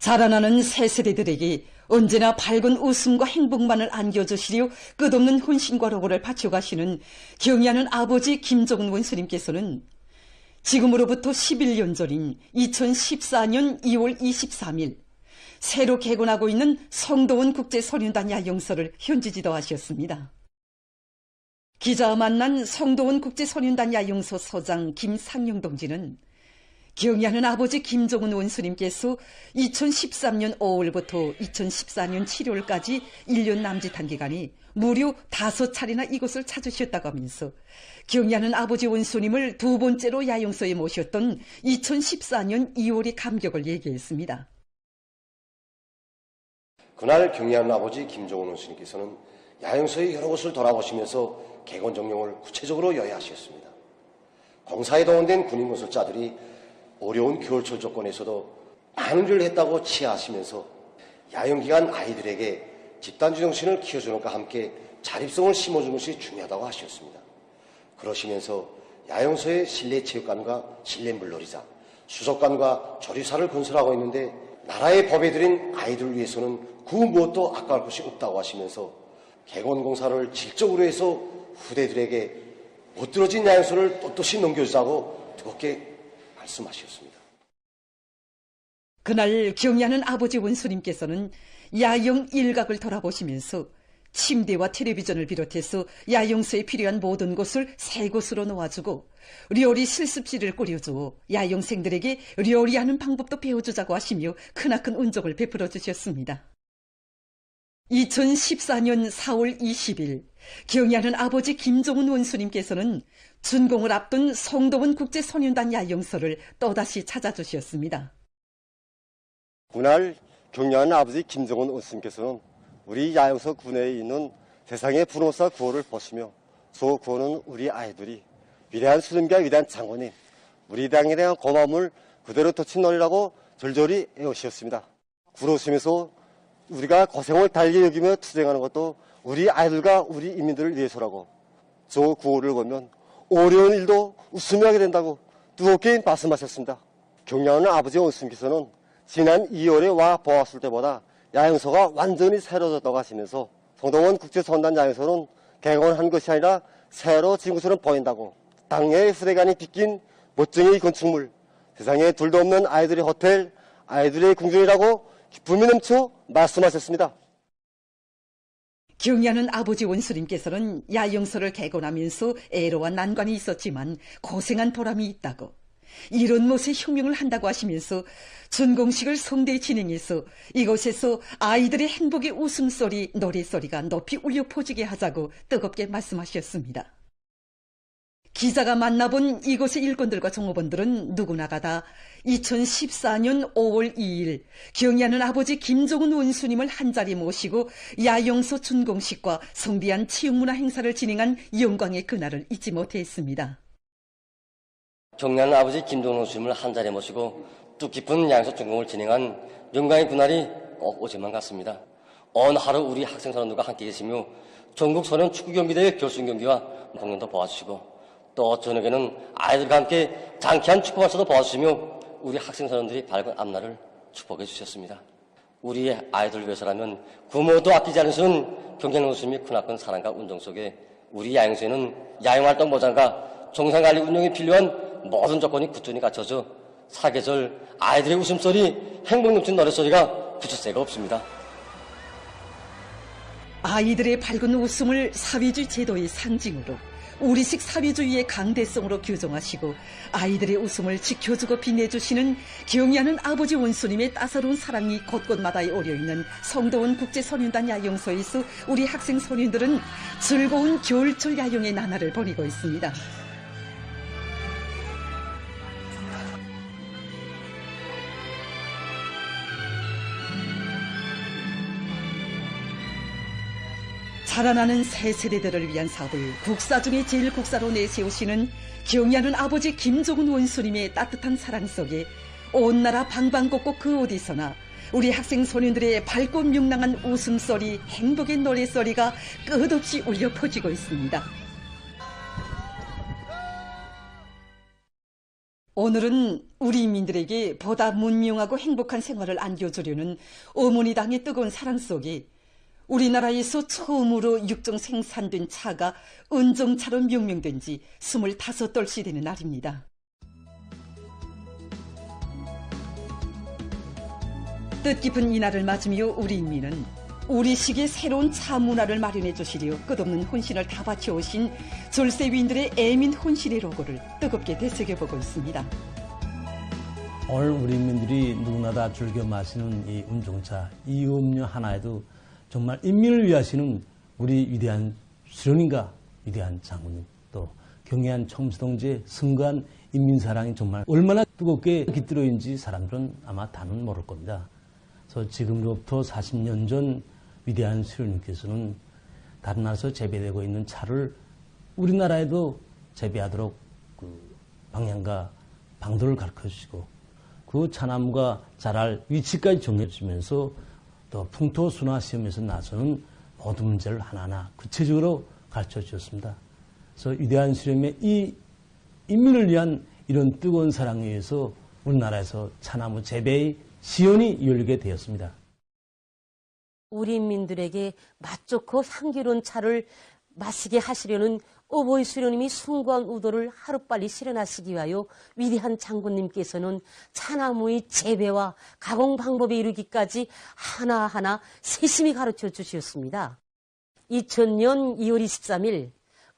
자라나는 새 세대들에게 언제나 밝은 웃음과 행복만을 안겨주시려 끝없는 혼신과 로고를 바쳐가시는 경의하는 아버지 김종은 원수님께서는 지금으로부터 11년 전인 2014년 2월 23일 새로 개관하고 있는 성도원 국제선윤단 야영소를 현지지도하셨습니다. 기자와 만난 성도원 국제선윤단 야영소 소장 김상영 동지는 경의하는 아버지 김종은 원수님께서 2013년 5월부터 2014년 7월까지 1년 남짓한 기간이 무려 5차례나 이곳을 찾으셨다고 하면서 경의하는 아버지 원수님을 두 번째로 야영소에 모셨던 2014년 2월의 감격을 얘기했습니다. 그날 경의하는 아버지 김종은 원수님께서는 야영소의 여러 곳을 돌아보시면서 개건 정령을 구체적으로 여야하셨습니다. 공사에 동원된 군인 건설자들이 어려운 겨울철 조건에서도 많은 일을 했다고 치하하시면서 야영기간 아이들에게 집단주 정신을 키워주는 것과 함께 자립성을 심어주는 것이 중요하다고 하셨습니다. 그러시면서 야영소의 실내체육관과 실내물놀이장, 수족관과 조리사를 건설하고 있는데 나라의 법에 들인 아이들을 위해서는 그 무엇도 아까울 것이 없다고 하시면서 개건공사를 질적으로 해서 후대들에게 못 들어진 야영소를 떳떳이 넘겨주자고 뜨겁게 말씀하셨습니다. 그날 경의하는 아버지 원수님께서는 야영 일각을 돌아보시면서 침대와 텔레비전을 비롯해서 야영소에 필요한 모든 것을 세 곳으로 놓아주고 요리 실습실을 꾸려주어 야영생들에게 요리하는 방법도 배워주자고 하시며 크나큰 은총을 베풀어 주셨습니다. 2014년 4월 20일 경의하는 아버지 김종은 원수님께서는 준공을 앞둔 성도원 국제선윤단 야영소를 또다시 찾아주셨습니다. 그날 경의하는 아버지 김종은 원수님께서는 우리 야영소 군내에 있는 세상의 분홍사 구호를 보시며 저 구호는 우리 아이들이 위대한 수령과 위대한 장군님, 우리 당에 대한 고마움을 그대로 덧친노리라고 절절히 애우셨습니다. 구로시면서 우리가 고생을 달게 여기며 투쟁하는 것도 우리 아이들과 우리 인민들을 위해서라고 저 구호를 보면 어려운 일도 웃으며 하게 된다고 뜨겁게 말씀하셨습니다. 경의하는 아버지 원수님께서는 지난 2월에 와 보았을 때보다 야영소가 완전히 새로워졌다고 하시면서 성도원 국제선단 야영소는 개건한 것이 아니라 새로 지은 것처럼 보인다고 당의 후대간이 빚긴 멋쟁이 건축물, 세상에 둘도 없는 아이들의 호텔, 아이들의 궁전이라고 기쁨이 넘쳐 말씀하셨습니다. 경의하는 아버지 원수님께서는 야영소를 개건하면서 애로와 난관이 있었지만 고생한 보람이 있다고 이런 못에 혁명을 한다고 하시면서 준공식을 성대에 진행해서 이곳에서 아이들의 행복의 웃음소리, 노래소리가 높이 울려 퍼지게 하자고 뜨겁게 말씀하셨습니다. 기자가 만나본 이곳의 일꾼들과 종업원들은 누구나가 다 2014년 5월 2일 경의하는 아버지 김종은 원수님을 한자리 모시고 야영소 준공식과 성대한 치육문화 행사를 진행한 영광의 그날을 잊지 못했습니다. 경의하는 아버지 김종은 원수님을 한자리에 모시고 뜻깊은 야영소 준공을 진행한 영광의 그날이 꼭 오지만 같습니다. 어느 하루 우리 학생 선원들과 함께 계시며 전국 소년 축구경기대회 결승 경기와 공연도 보아주시고 또 저녁에는 아이들과 함께 장쾌한 축구 발사도 보아주시며 우리 학생 선원들이 밝은 앞날을 축복해 주셨습니다. 우리 아이들을 위해서라면 부모도 아끼지 않으시는 경의하는 원수님의 크나큰 사랑과 운동 속에 우리 야영소에는 야영활동 보장과 정상관리 운영에 필요한 모든 조건이 꾸준히 갖춰져 사계절 아이들의 웃음소리, 행복 넘치는 노래소리가 그칠 새가 없습니다. 아이들의 밝은 웃음을 사회주의 제도의 상징으로 우리식 사회주의의 강대성으로 규정하시고 아이들의 웃음을 지켜주고 빛내주시는 경의하는 아버지 원수님의 따사로운 사랑이 곳곳마다에 오려있는 성도원 국제선윤단 야영소에서 우리 학생 선윤들은 즐거운 겨울철 야영의 나날을 보내고 있습니다. 자라나는 새 세대들을 위한 사업을 국사 중에 제일 국사로 내세우시는 경의하는 아버지 김종은 원수님의 따뜻한 사랑 속에 온 나라 방방곡곡 그 어디서나 우리 학생 소년들의 밝고 명랑한 웃음소리, 행복의 노래소리가 끝없이 울려 퍼지고 있습니다. 오늘은 우리 인민들에게 보다 문명하고 행복한 생활을 안겨주려는 어머니 당의 뜨거운 사랑 속에 우리나라에서 처음으로 육종 생산된 차가 은종차로 명명된 지 25돌씩 되는 날입니다. 뜻깊은 이날을 맞으며 우리 인민은 우리식의 새로운 차 문화를 마련해 주시려 끝없는 혼신을 다 바쳐오신 졸세위인들의 애민 혼신의 로고를 뜨겁게 되새겨보고 있습니다. 오늘 우리 인민들이 누구나 다 즐겨 마시는 이 은종차, 이 음료 하나에도 정말 인민을 위하시는 우리 위대한 수령님과 위대한 장군님, 또 경애한 청수동지의 승관 인민사랑이 정말 얼마나 뜨겁게 깃들어있는지 사람들은 아마 다는 모를 겁니다. 그래서 지금부터 40년 전 위대한 수령님께서는 다른 나라에서 재배되고 있는 차를 우리나라에도 재배하도록 그 방향과 방도를 가르쳐 주시고 그 차나무가 자랄 위치까지 정해 주시면서 또 풍토순화 시험에서 나서는 모든 문제를 하나하나 구체적으로 가르쳐 주셨습니다. 그래서 위대한 수령님의 이 인민을 위한 이런 뜨거운 사랑에 의해서 우리나라에서 차나무 재배의 시연이 열리게 되었습니다. 우리 인민들에게 맛 좋고 향기로운 차를 마시게 하시려는 어버이 수령님이 숭고한 의도를 하루빨리 실현하시기 위하여 위대한 장군님께서는 차나무의 재배와 가공 방법에 이르기까지 하나하나 세심히 가르쳐 주셨습니다. 2000년 2월 23일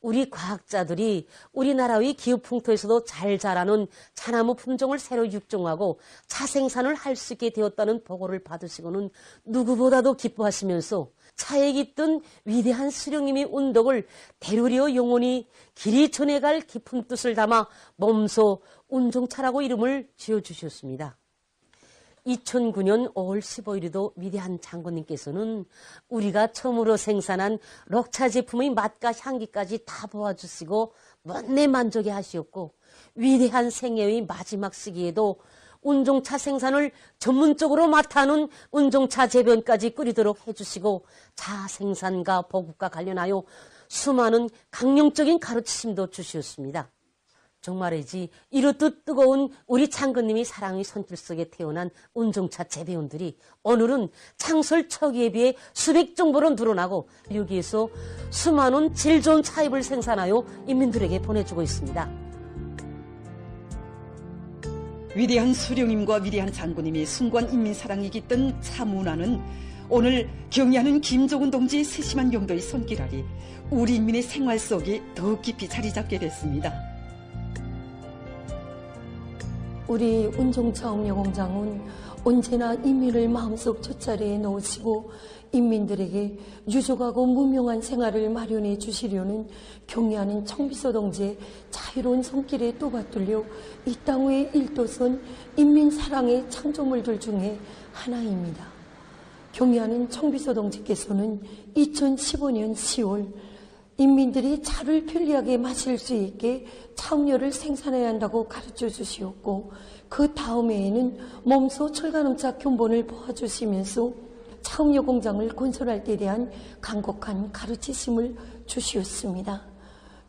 우리 과학자들이 우리나라의 기후 풍토에서도 잘 자라는 차나무 품종을 새로 육종하고 차 생산을 할 수 있게 되었다는 보고를 받으시고는 누구보다도 기뻐하시면서 차에 깃든 위대한 수령님의 운덕을 대로리어 영원히 길이 전해갈 깊은 뜻을 담아 몸소 운종차라고 이름을 지어주셨습니다. 2009년 5월 15일에도 위대한 장군님께서는 우리가 처음으로 생산한 록차 제품의 맛과 향기까지 다 보아주시고 먼내 만족해 하시었고 위대한 생애의 마지막 시기에도 운종차 생산을 전문적으로 맡아하는 운종차 재배원까지 끓이도록 해주시고 차 생산과 보급과 관련하여 수많은 강령적인 가르치심도 주시었습니다. 정말이지 이렇듯 뜨거운 우리 장군님이 사랑의 손길 속에 태어난 운종차 재배원들이 오늘은 창설 초기에 비해 수백 정보로 늘어나고 여기에서 수많은 질 좋은 차잎을 생산하여 인민들에게 보내주고 있습니다. 위대한 수령님과 위대한 장군님의 숭고한 인민사랑이 깃든 차 문화는 오늘 경의하는 김정은 동지의 세심한 용도의 손길 아래 우리 인민의 생활 속에 더 깊이 자리 잡게 됐습니다. 우리 운종차 음료공장은 언제나 인민을 마음속 돗자리에 놓으시고 인민들에게 유족하고 무명한 생활을 마련해 주시려는 경의하는 청비서 동지의 자유로운 손길에 또받들려 이 땅 위의 일도선 인민 사랑의 창조물들 중에 하나입니다. 경의하는 청비서 동지께서는 2015년 10월 인민들이 차를 편리하게 마실 수 있게 차음료를 생산해야 한다고 가르쳐 주시었고 그 다음해에는 몸소 철간음차 견본을 보아주시면서 차음료 공장을 건설할 때 대한 간곡한 가르치심을 주시었습니다.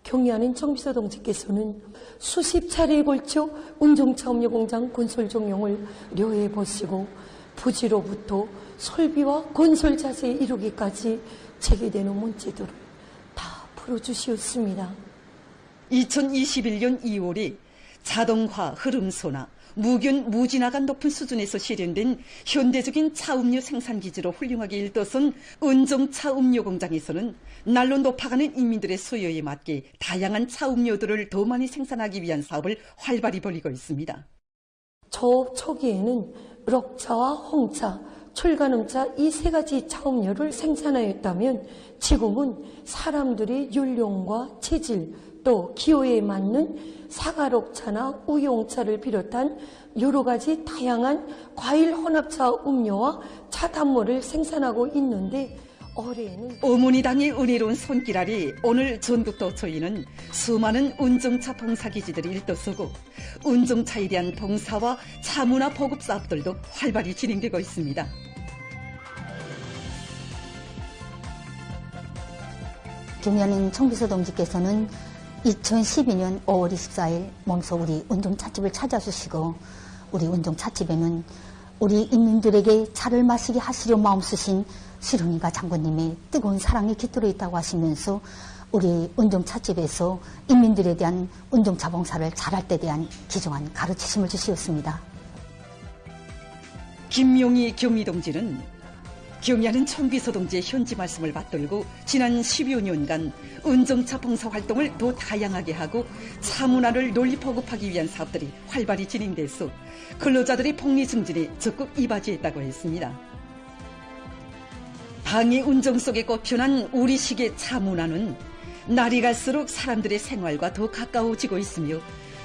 경의하는 청비서 동지께서는 수십 차례에 걸쳐 운종차음료 공장 건설 종용을 료해 보시고 부지로부터 설비와 건설 자세에 이르기까지 제기되는 문제들을 풀어주시었습니다. 2021년 2월에 자동화 흐름소나 무균 무진화가 높은 수준에서 실현된 현대적인 차음료 생산기지로 훌륭하게 일떠선 은종차 음료 공장에서는 날로 높아가는 인민들의 수요에 맞게 다양한 차음료들을 더 많이 생산하기 위한 사업을 활발히 벌이고 있습니다. 초기에는 록차와 홍차, 철간음차 이 세 가지 차음료를 생산하였다면 지금은 사람들의 연령과 체질 또 기호에 맞는 사과록차나 우유홍차를 비롯한 여러 가지 다양한 과일 혼합차 음료와 차단물을 생산하고 있는데 올해에는 어머니 당의 은혜로운 손길 아래 오늘 전국 도처에는 수많은 운종차 봉사기지들이 일떠서고 운종차에 대한 봉사와 차문화 보급 사업들도 활발히 진행되고 있습니다. 경의하는 청비서 동지께서는 2012년 5월 24일 몸소 우리 운동찻집을 찾아주시고 우리 운동찻집에는 우리 인민들에게 차를 마시게 하시려 마음 쓰신 수령님과 장군님의 뜨거운 사랑이 깃들어 있다고 하시면서 우리 운동찻집에서 인민들에 대한 운동차 봉사를 잘할 때 대한 기정한 가르치심을 주시었습니다. 김용희 경리동지는 경야는 청비서 동지의 현지 말씀을 받들고 지난 10여 년간 운정차 봉사 활동을 더 다양하게 하고 차 문화를 널리 보급하기 위한 사업들이 활발히 진행돼서 근로자들의 복리 증진에 적극 이바지했다고 했습니다. 방위 운정 속에 꼽혀난 우리식의 차 문화는 날이 갈수록 사람들의 생활과 더 가까워지고 있으며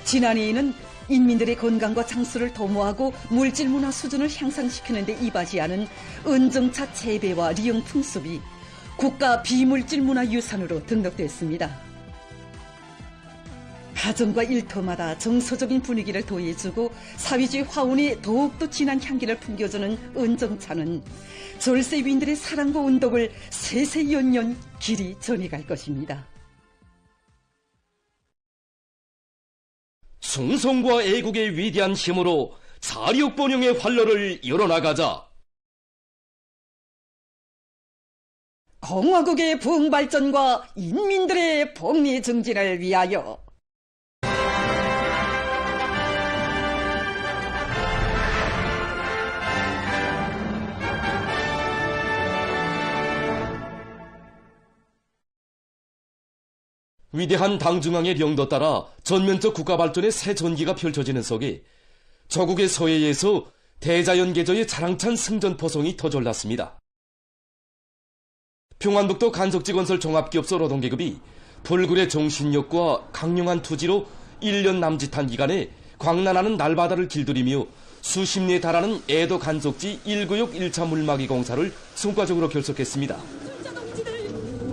지난해에는 인민들의 건강과 장수를 도모하고 물질 문화 수준을 향상시키는 데 이바지하는 은정차 재배와 리용 풍습이 국가 비물질 문화 유산으로 등록됐습니다. 가정과 일터마다 정서적인 분위기를 더해주고 사회주의 화운이 더욱더 진한 향기를 풍겨주는 은정차는 절세위인들의 사랑과 운동을 세세 연년 길이 전해갈 것입니다. 충성과 애국의 위대한 힘으로 사륙번영의 활로를 열어나가자. 공화국의 부흥발전과 인민들의 복리 증진을 위하여 위대한 당중앙의 령도 따라 전면적 국가발전의 새 전기가 펼쳐지는 속에 저국의 서해에서 대자연계저의 자랑찬 승전포성이 터절났습니다. 평안북도 간석지건설 종합기업소 노동계급이 불굴의 정신력과 강력한 투지로 1년 남짓한 기간에 광란하는 날바다를 길들이며 수십 리에 달하는 애도 간석지 1구역 1차 물막이 공사를 성과적으로 결석했습니다.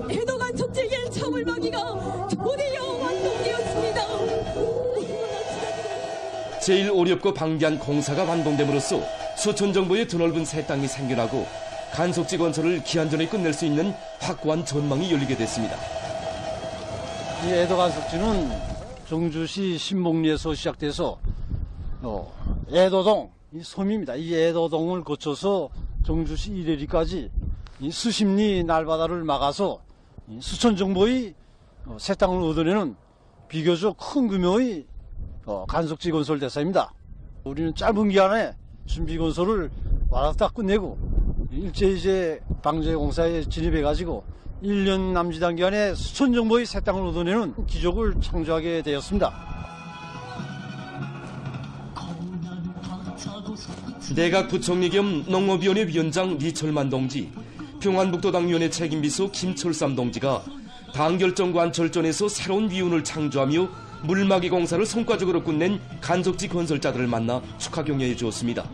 애도 간석지 1차 물막이가 드디어 완공되었습니다. 제일 어렵고 방대한 공사가 완공됨으로써 수천 정보의 드넓은 새 땅이 생겨나고 간석지 건설을 기한 전에 끝낼 수 있는 확고한 전망이 열리게 됐습니다. 이 애도 간석지는 정주시 신목리에서 시작돼서 애도동 이 섬입니다. 이 애도동을 거쳐서 정주시 이래리까지 이 수십 리 날바다를 막아서 수천 정보의 새 땅을 얻어내는 비교적 큰 규모의 간석지 건설 대사입니다. 우리는 짧은 기간에 준비 건설을 와락딱 끝내고 일제 방제 공사에 진입해가지고 1년 남짓한 기간에 수천 정보의 새 땅을 얻어내는 기적을 창조하게 되었습니다. 내각 부총리 겸 농업위원회 위원장 리철만 동지, 평안북도당위원회 책임비서 김철삼 동지가 당결정관 절전에서 새로운 위운을 창조하며 물막이 공사를 성과적으로 끝낸 간석지 건설자들을 만나 축하 격려해 주었습니다.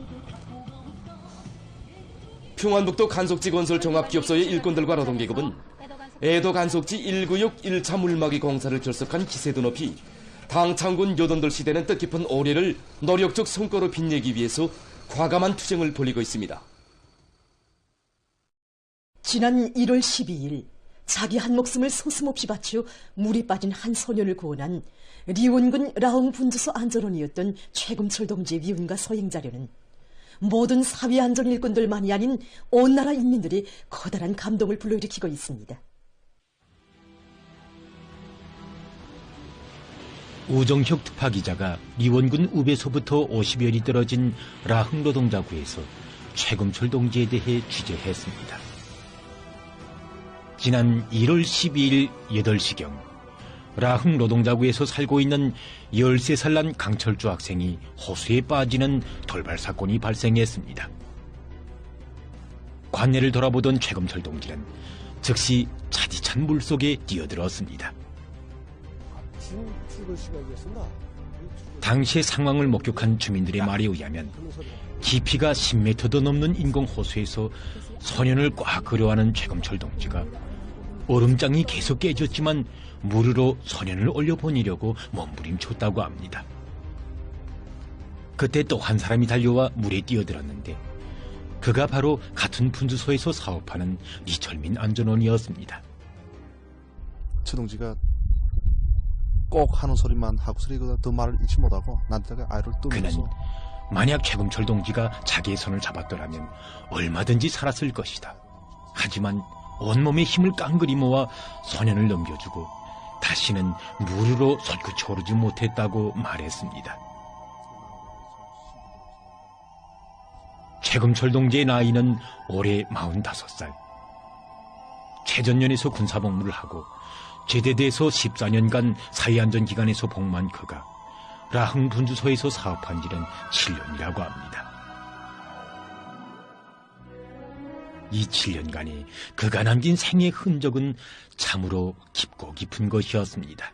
평안북도 간석지 건설 종합기업소의 일꾼들과 노동계급은 애도 간석지 1구역 1차 물막이 공사를 결석한 기세도 높이 당 창군 요돈들 시대는 뜻깊은 올해를 노력적 성과로 빛내기 위해서 과감한 투쟁을 벌이고 있습니다. 지난 1월 12일 자기 한 목숨을 서슴없이 바쳐 물에 빠진 한 소년을 구원한 리원군 라옹 분주소 안전원이었던 최금철 동지의 위운과 소행자료는 모든 사회 안전 일꾼들만이 아닌 온 나라 인민들이 커다란 감동을 불러일으키고 있습니다. 우정혁 특파기자가 리원군 우배소부터 50여리 떨어진 라흥 노동자구에서 최금철 동지에 대해 취재했습니다. 지난 1월 12일 8시경 라흥 노동자구에서 살고 있는 13살 난 강철주 학생이 호수에 빠지는 돌발 사건이 발생했습니다. 관내를 돌아보던 최금철 동지는 즉시 차디찬 물속에 뛰어들었습니다. 당시의 상황을 목격한 주민들의 말에 의하면 깊이가 10m도 넘는 인공 호수에서 소년을 꽉 그려안은 최금철 동지가 얼음장이 계속 깨졌지만 물으로 소년을 올려보내려고 몸부림쳤다고 합니다. 그때 또 한 사람이 달려와 물에 뛰어들었는데 그가 바로 같은 분주소에서 사업하는 리철민 안전원이었습니다. 최 동지가 꼭 하는 소리만 하고 소리보다 더 말을 잊지 못하고 나한테 아이를 그는 떠밀어서 만약 최금철 동지가 자기의 손을 잡았더라면 얼마든지 살았을 것이다. 하지만 온몸의 힘을 깡그리 모아 소년을 넘겨주고 다시는 무르로 솟구쳐 오르지 못했다고 말했습니다. 최금철 동지의 나이는 올해 45살. 최전년에서 군사복무를 하고 제대돼서 14년간 사회안전기관에서 복무한 그가 라흥 분주소에서 사업한 지는 7년이라고 합니다. 이 7년간에 그가 남긴 생의 흔적은 참으로 깊고 깊은 것이었습니다.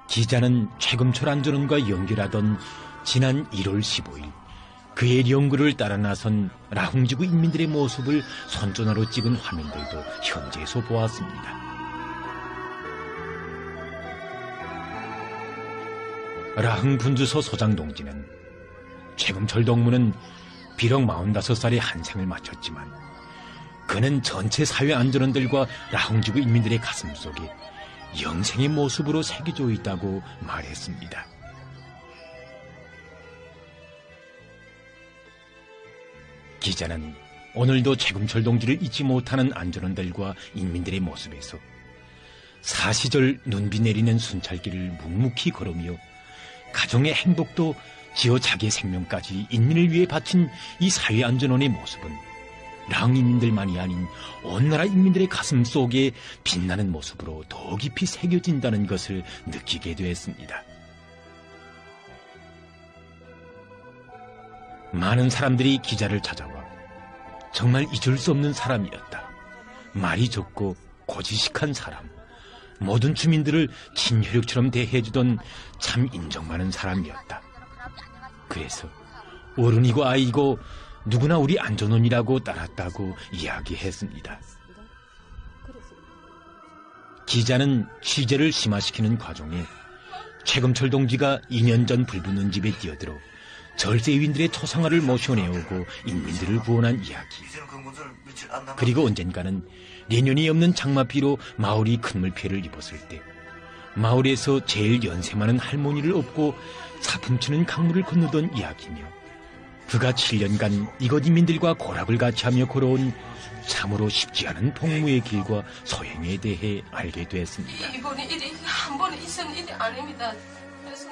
기자는 최금철 안전원과 연결하던 지난 1월 15일 그의 연구를 따라 나선 라흥지구 인민들의 모습을 손전화로 찍은 화면들도 현지에서 보았습니다. 라흥 분주소 소장 동지는 최금철 동무는 비록 45살의 한 생을 마쳤지만 그는 전체 사회 안전원들과 라흥지구 인민들의 가슴 속에 영생의 모습으로 새겨져 있다고 말했습니다. 기자는 오늘도 최금철 동지를 잊지 못하는 안전원들과 인민들의 모습에서 사시절 눈비 내리는 순찰길을 묵묵히 걸으며 가정의 행복도 지어 자기의 생명까지 인민을 위해 바친 이 사회안전원의 모습은 라흥 인민들만이 아닌 온 나라 인민들의 가슴 속에 빛나는 모습으로 더 깊이 새겨진다는 것을 느끼게 되었습니다. 많은 사람들이 기자를 찾아와 정말 잊을 수 없는 사람이었다. 말이 적고 고지식한 사람, 모든 주민들을 친혈육처럼 대해주던 참 인정 많은 사람이었다. 그래서 어른이고 아이고 누구나 우리 안전원이라고 따랐다고 이야기했습니다. 기자는 취재를 심화시키는 과정에 최금철 동지가 2년 전 불붙는 집에 뛰어들어 절세위인들의 초상화를 모셔내오고 인민들을 구원한 이야기. 그리고 언젠가는 내년이 없는 장마비로 마을이 큰 물피해를 입었을 때 마을에서 제일 연세 많은 할머니를 업고 사품치는 강물을 건너던 이야기며 그가 7년간 이곳 인민들과 고락을 같이 하며 걸어온 참으로 쉽지 않은 복무의 길과 소행에 대해 알게 됐습니다. 이번에 일이 한 번에 있은 일이 아닙니다. 그래서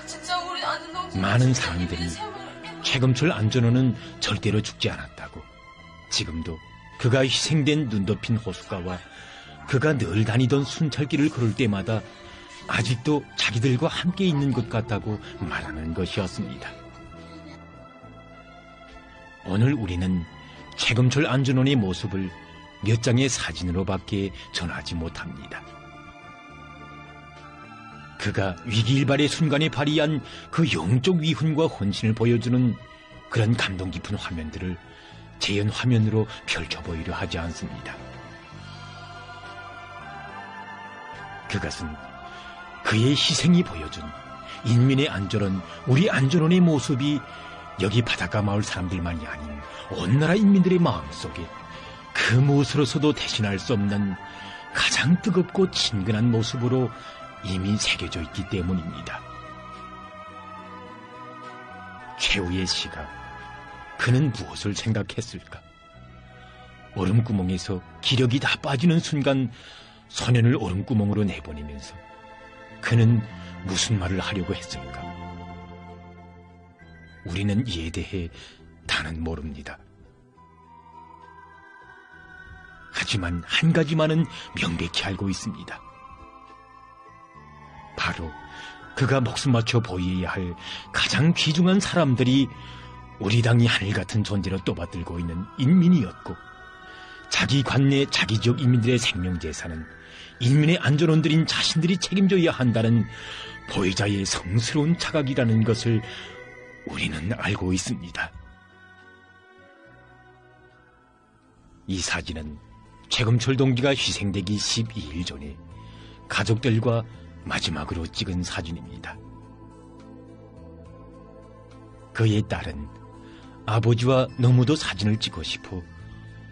진짜 우리 안전동지 많은 사람들이 최금철 안전원은 절대로 죽지 않았다고, 지금도 그가 희생된 눈 덮인 호숫가와 그가 늘 다니던 순찰길을 걸을 때마다 아직도 자기들과 함께 있는 것 같다고 말하는 것이었습니다. 오늘 우리는 최금철 안전원의 모습을 몇 장의 사진으로밖에 전하지 못합니다. 그가 위기일발의 순간에 발휘한 그 영적 위훈과 헌신을 보여주는 그런 감동 깊은 화면들을 재현 화면으로 펼쳐보이려 하지 않습니다. 그것은 그의 희생이 보여준 인민의 안전원, 우리 안전원의 모습이 여기 바닷가 마을 사람들만이 아닌 온 나라 인민들의 마음속에 그 무엇으로서도 대신할 수 없는 가장 뜨겁고 친근한 모습으로 이미 새겨져 있기 때문입니다. 최후의 시각, 그는 무엇을 생각했을까? 얼음구멍에서 기력이 다 빠지는 순간 소년을 얼음구멍으로 내보내면서 그는 무슨 말을 하려고 했을까? 우리는 이에 대해 다는 모릅니다. 하지만 한 가지만은 명백히 알고 있습니다. 바로 그가 목숨 맞춰 보이어야 할 가장 귀중한 사람들이 우리 당이 하늘 같은 존재로 떠받들고 있는 인민이었고, 자기 관내 자기 지역 인민들의 생명재산은 인민의 안전원들인 자신들이 책임져야 한다는 보혜자의 성스러운 자각이라는 것을 우리는 알고 있습니다. 이 사진은 최금철 동지가 희생되기 12일 전에 가족들과 마지막으로 찍은 사진입니다. 그의 딸은 아버지와 너무도 사진을 찍고 싶어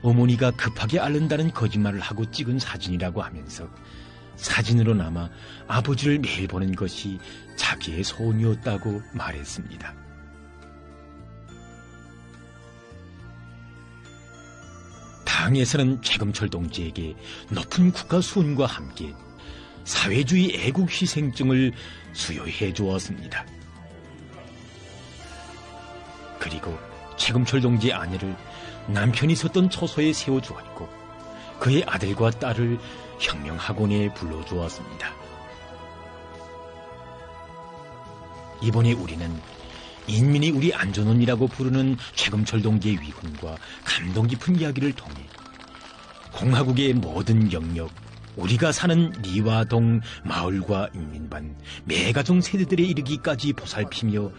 어머니가 급하게 앓는다는 거짓말을 하고 찍은 사진이라고 하면서 사진으로나마 아버지를 매일 보는 것이 자기의 소원이었다고 말했습니다. 당에서는 최금철 동지에게 높은 국가 수운과 함께 사회주의 애국 희생증을 수여해 주었습니다. 그리고 최금철 동지의 아내를 남편이 있었던 처소에 세워주었고 그의 아들과 딸을 혁명학원에 불러주었습니다. 이번에 우리는 인민이 우리 안전원이라고 부르는 최금철 동지의 위훈과 감동 깊은 이야기를 통해 공화국의 모든 영역, 우리가 사는 리와 동 마을과 인민반, 매가정 세대들에 이르기까지 보살피며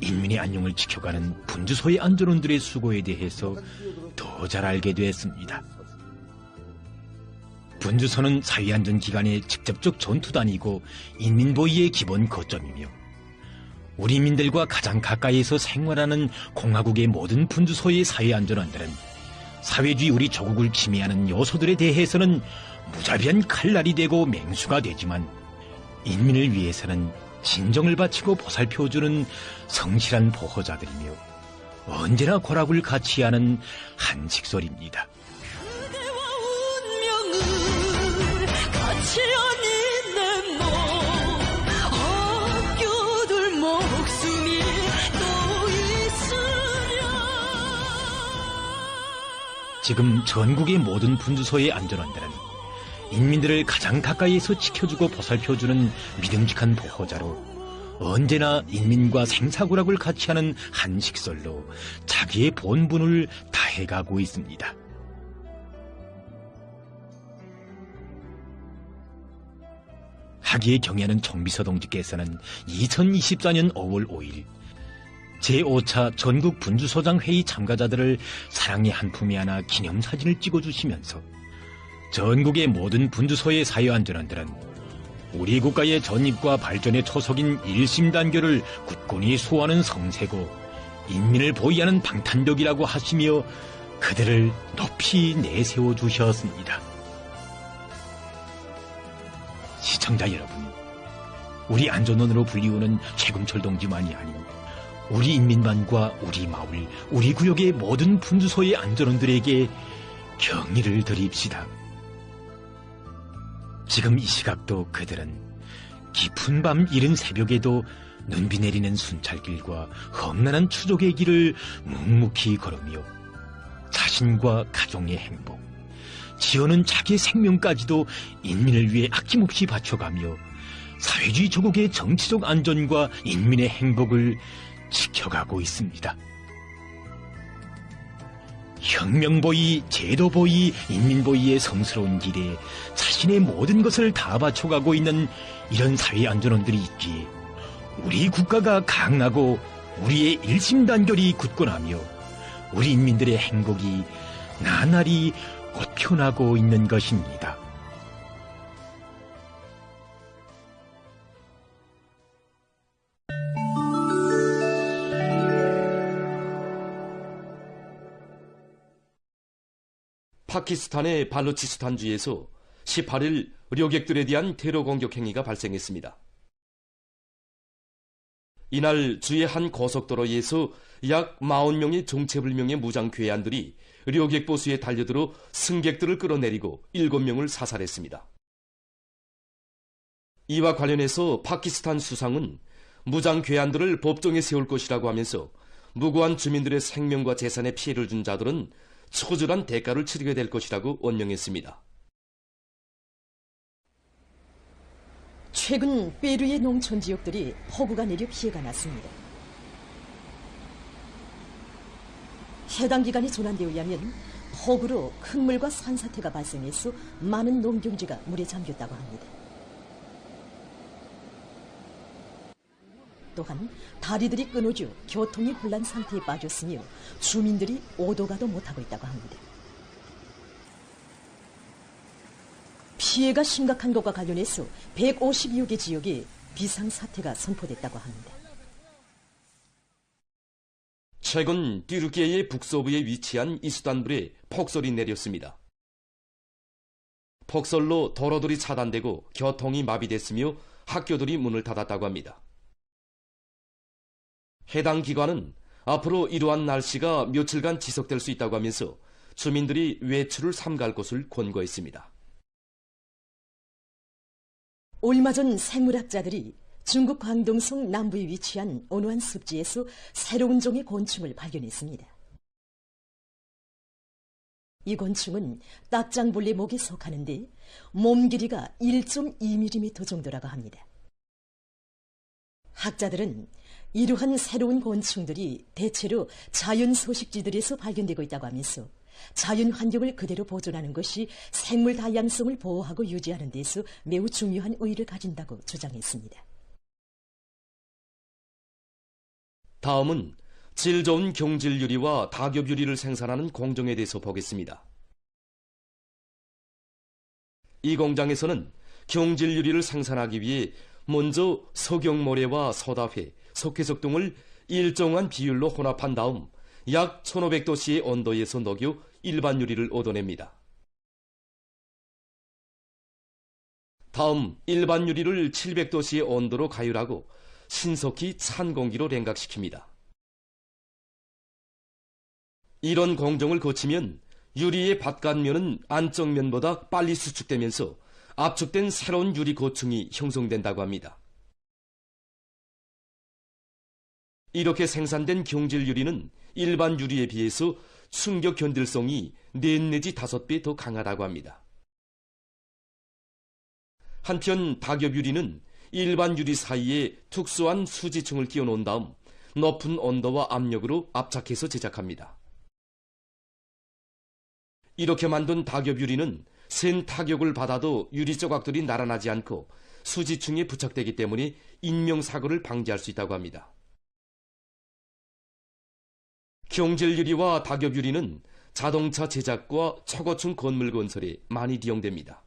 인민의 안녕을 지켜가는 분주소의 안전원들의 수고에 대해서 더 잘 알게 되었습니다. 분주소는 사회안전기관의 직접적 전투단이고 인민보위의 기본 거점이며 우리 민들과 가장 가까이에서 생활하는 공화국의 모든 분주소의 사회안전원들은 사회주의 우리 조국을 침해하는 요소들에 대해서는 무자비한 칼날이 되고 맹수가 되지만 인민을 위해서는 진정을 바치고 보살펴주는 성실한 보호자들이며 언제나 고락을 같이 하는 한식솔입니다. 그대와 운명을 같이 하니 내 몸 아껴둘 목숨이 또 있으랴. 지금 전국의 모든 분주소의 안전원들은 인민들을 가장 가까이에서 지켜주고 보살펴주는 믿음직한 보호자로 언제나 인민과 생사고락을 같이 하는 한식설로 자기의 본분을 다해가고 있습니다. 하기에 경애하는 정비서 동지께서는 2024년 5월 5일 제5차 전국 분주소장 회의 참가자들을 사랑의 한 품에 안아 기념사진을 찍어주시면서 전국의 모든 분주소의 사회안전원들은 우리 국가의 전입과 발전의 초석인 일심단결을 굳건히 수호하는 성세고 인민을 보위하는 방탄벽이라고 하시며 그들을 높이 내세워 주셨습니다. 시청자 여러분, 우리 안전원으로 불리우는 최금철 동지만이 아닌 우리 인민반과 우리 마을, 우리 구역의 모든 분주소의 안전원들에게 경의를 드립시다. 지금 이 시각도 그들은 깊은 밤 이른 새벽에도 눈비 내리는 순찰길과 험난한 추적의 길을 묵묵히 걸으며 자신과 가정의 행복, 지어는 자기의 생명까지도 인민을 위해 아낌없이 바쳐가며 사회주의 조국의 정치적 안전과 인민의 행복을 지켜가고 있습니다. 혁명보위, 제도보위, 인민보위의 성스러운 길에 자신의 모든 것을 다 바쳐가고 있는 이런 사회안전원들이 있기에 우리 국가가 강하고 우리의 일심단결이 굳건하며 우리 인민들의 행복이 나날이 꽃펴나고 있는 것입니다. 파키스탄의 발루치스탄주에서 18일 의료객들에 대한 테러 공격 행위가 발생했습니다. 이날 주의 한 고속도로에서 약 40명의 정체불명의 무장 괴한들이 의료객 보수에 달려들어 승객들을 끌어내리고 7명을 사살했습니다. 이와 관련해서 파키스탄 수상은 무장 괴한들을 법정에 세울 것이라고 하면서 무고한 주민들의 생명과 재산에 피해를 준 자들은 처절한 대가를 치르게 될 것이라고 언명했습니다. 최근 페루의 농촌 지역들이 폭우가 내려 피해가 났습니다. 해당 기관의 전환대에 의하면 폭우로 큰 물과 산사태가 발생해서 많은 농경지가 물에 잠겼다고 합니다. 또한 다리들이 끊어져 교통이 혼란 상태에 빠졌으며 주민들이 오도 가도 못하고 있다고 합니다. 피해가 심각한 것과 관련해서 152여 개 지역에 비상사태가 선포됐다고 합니다. 최근 띠르키예의 북서부에 위치한 이스탄불에 폭설이 내렸습니다. 폭설로 도로들이 차단되고 교통이 마비됐으며 학교들이 문을 닫았다고 합니다. 해당 기관은 앞으로 이러한 날씨가 며칠간 지속될 수 있다고 하면서 주민들이 외출을 삼가할 것을 권고했습니다. 얼마 전 생물학자들이 중국 광동성 남부에 위치한 온화한 습지에서 새로운 종의 곤충을 발견했습니다. 이 곤충은 딱장벌레 목에 속하는데 몸 길이가 1.2mm 정도라고 합니다. 학자들은 이러한 새로운 곤충들이 대체로 자연 서식지들에서 발견되고 있다고 하면서 자연 환경을 그대로 보존하는 것이 생물 다양성을 보호하고 유지하는 데서 매우 중요한 의의를 가진다고 주장했습니다. 다음은 질 좋은 경질 유리와 다겹 유리를 생산하는 공정에 대해서 보겠습니다. 이 공장에서는 경질 유리를 생산하기 위해 먼저 석영모래와 소다회, 석회석 등을 일정한 비율로 혼합한 다음 약 1500도씨의 온도에서 녹여 일반 유리를 얻어냅니다. 다음 일반 유리를 700도씨의 온도로 가열하고 신속히 찬 공기로 냉각시킵니다. 이런 공정을 거치면 유리의 바깥면은 안쪽 면보다 빨리 수축되면서 압축된 새로운 유리 고층이 형성된다고 합니다. 이렇게 생산된 경질 유리는 일반 유리에 비해서 충격 견딜성이 4 내지 5배 더 강하다고 합니다. 한편 다겹 유리는 일반 유리 사이에 특수한 수지층을 끼워 놓은 다음 높은 온도와 압력으로 압착해서 제작합니다. 이렇게 만든 다겹 유리는 센 타격을 받아도 유리 조각들이 날아나지 않고 수지층에 부착되기 때문에 인명사고를 방지할 수 있다고 합니다. 경질 유리와 다겹 유리는 자동차 제작과 초고층 건물 건설에 많이 이용됩니다.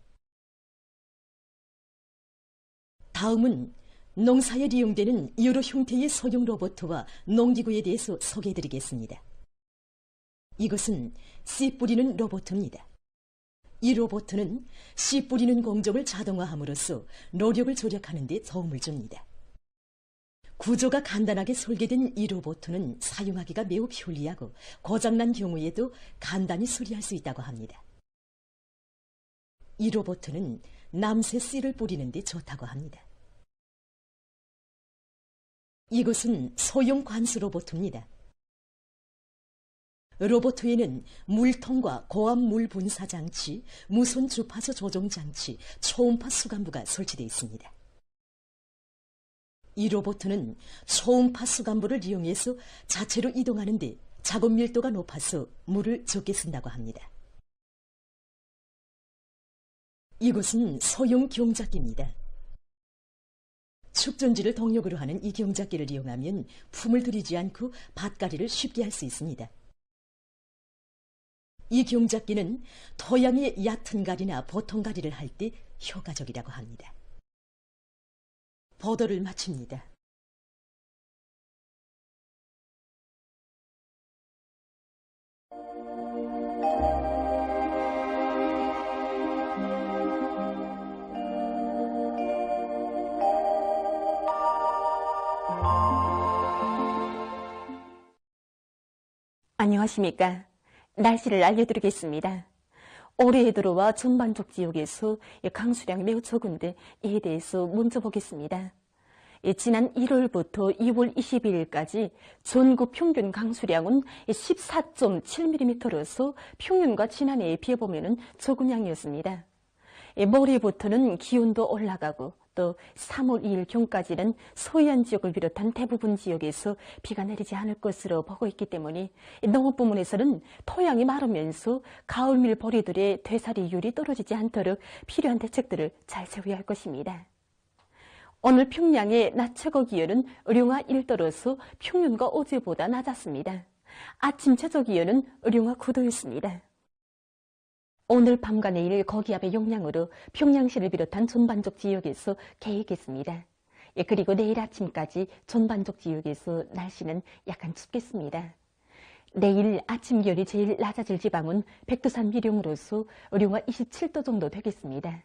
다음은 농사에 이용되는 여러 형태의 소형 로봇과 농기구에 대해서 소개해드리겠습니다. 이것은 씨 뿌리는 로봇입니다. 이 로봇은 씨 뿌리는 공정을 자동화함으로써 노력을 절약하는 데 도움을 줍니다. 구조가 간단하게 설계된 이 로봇은 사용하기가 매우 편리하고 고장난 경우에도 간단히 수리할 수 있다고 합니다. 이 로봇은 남새 씨를 뿌리는 데 좋다고 합니다. 이것은 소형 관수 로봇입니다. 로봇에는 물통과 고압 물 분사 장치, 무선 주파수 조종 장치, 초음파 수간부가 설치되어 있습니다. 이 로봇은 초음파 수간부를 이용해서 자체로 이동하는데 작업 밀도가 높아서 물을 적게 쓴다고 합니다. 이것은 소형 경작기입니다. 축전지를 동력으로 하는 이 경작기를 이용하면 품을 들이지 않고 밭갈이를 쉽게 할 수 있습니다. 이 경작기는 토양의 얕은 가리나 보통 가리를 할 때 효과적이라고 합니다. 보도를 마칩니다. 안녕하십니까. 날씨를 알려드리겠습니다. 올해 들어와 전반적 지역에서 강수량이 매우 적은데 이에 대해서 먼저 보겠습니다. 지난 1월부터 2월 22일까지 전국 평균 강수량은 14.7mm로서 평균과 지난해에 비해보면 적은 양이었습니다. 모레부터는 기온도 올라가고 또 3월 2일경까지는 서해안 지역을 비롯한 대부분 지역에서 비가 내리지 않을 것으로 보고 있기 때문에 농업 부문에서는 토양이 마르면서 가을밀 보리들의 되살이율이 떨어지지 않도록 필요한 대책들을 잘 세워야 할 것입니다. 오늘 평양의 낮 최고 기온은 의령화 1도로서 평년과 어제보다 낮았습니다. 아침 최저 기온은 의령화 9도였습니다. 오늘 밤과 내일 거기압의 영향으로 평양시를 비롯한 전반적 지역에서 개겠습니다. 그리고 내일 아침까지 전반적 지역에서 날씨는 약간 춥겠습니다. 내일 아침 기온이 제일 낮아질 지방은 백두산 미령으로서 룡화 27도 정도 되겠습니다.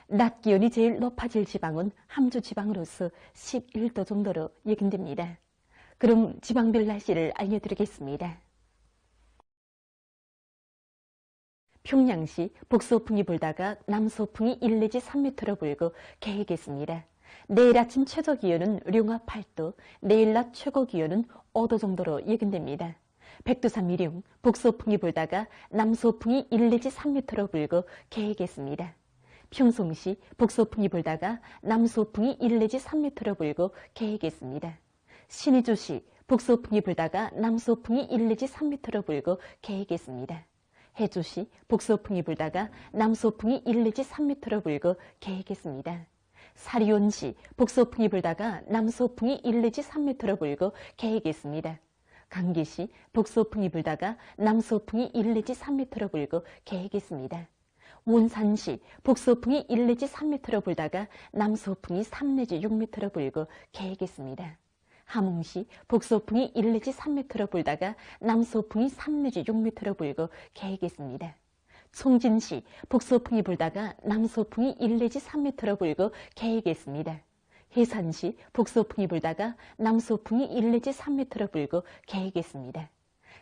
낮 기온이 제일 높아질 지방은 함주 지방으로서 11도 정도로 예견됩니다. 그럼 지방별 날씨를 알려드리겠습니다. 평양시 북서풍이 불다가 남서풍이 1 내지 3m로 불고 개겠습니다. 내일 아침 최저 기온은 룡화 8도, 내일 낮 최고 기온은 5도 정도로 예견됩니다. 백두산 미령, 북서풍이 불다가 남서풍이 1 내지 3m로 불고 개겠습니다. 평송시 북서풍이 불다가 남서풍이 1 내지 3m로 불고 개겠습니다. 신의주시 북서풍이 불다가 남서풍이 1 내지 3m로 불고 개겠습니다. 해주시 북서풍이 불다가 남서풍이 1 내지 3m로 불고 개겠습니다. 사리온시 북서풍이 불다가 남서풍이 1 내지 3m로 불고 개겠습니다. 강기시 북서풍이 불다가 남서풍이 1 내지 3m로 불고 개겠습니다. 원산시 북서풍이 1 내지 3m로 불다가 남서풍이 3 내지 6m로 불고 개겠습니다. 함흥시 북서풍이 1 내지 3m로 불다가 남서풍이 3 내지 6m로 불고 개겠습니다. 송진시 북서풍이 불다가 남서풍이 1 내지 3m로 불고 개겠습니다. 해산시 북서풍이 불다가 남서풍이 1 내지 3m로 불고 개겠습니다.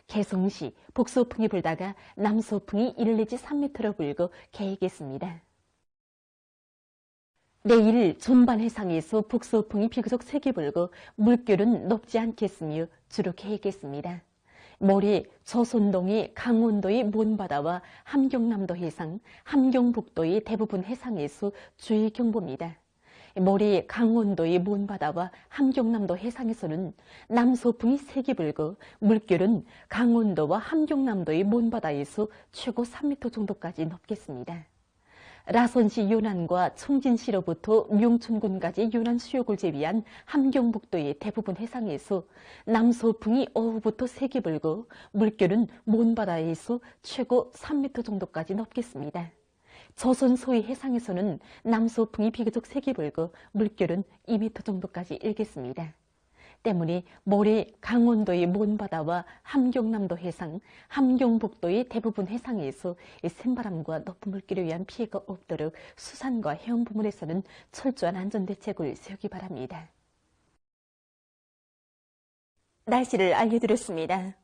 개성시 북서풍이 불다가 남서풍이 1 내지 3m로 불고 개겠습니다. 내일 전반 해상에서 북서풍이 비교적 세게 불고 물결은 높지 않겠으며 주로 개겠습니다. 모레 조선동의 강원도의 먼바다와 함경남도 해상, 함경북도의 대부분 해상에서 주의 경보입니다. 모레 강원도의 먼바다와 함경남도 해상에서는 남서풍이 세게 불고 물결은 강원도와 함경남도의 먼바다에서 최고 3m 정도까지 높겠습니다. 라선시 요난과 청진시로부터 명천군까지 요난 수역을 제외한 함경북도의 대부분 해상에서 남서풍이 오후부터 세게 불고 물결은 먼바다에서 최고 3m 정도까지 높겠습니다. 조선 소위 해상에서는 남서풍이 비교적 세게 불고 물결은 2m 정도까지 일겠습니다. 때문에 모레 강원도의 먼바다와 함경남도 해상, 함경북도의 대부분 해상에서 센바람과 높은 물결에 의한 피해가 없도록 수산과 해운 부문에서는 철저한 안전대책을 세우기 바랍니다. 날씨를 알려드렸습니다.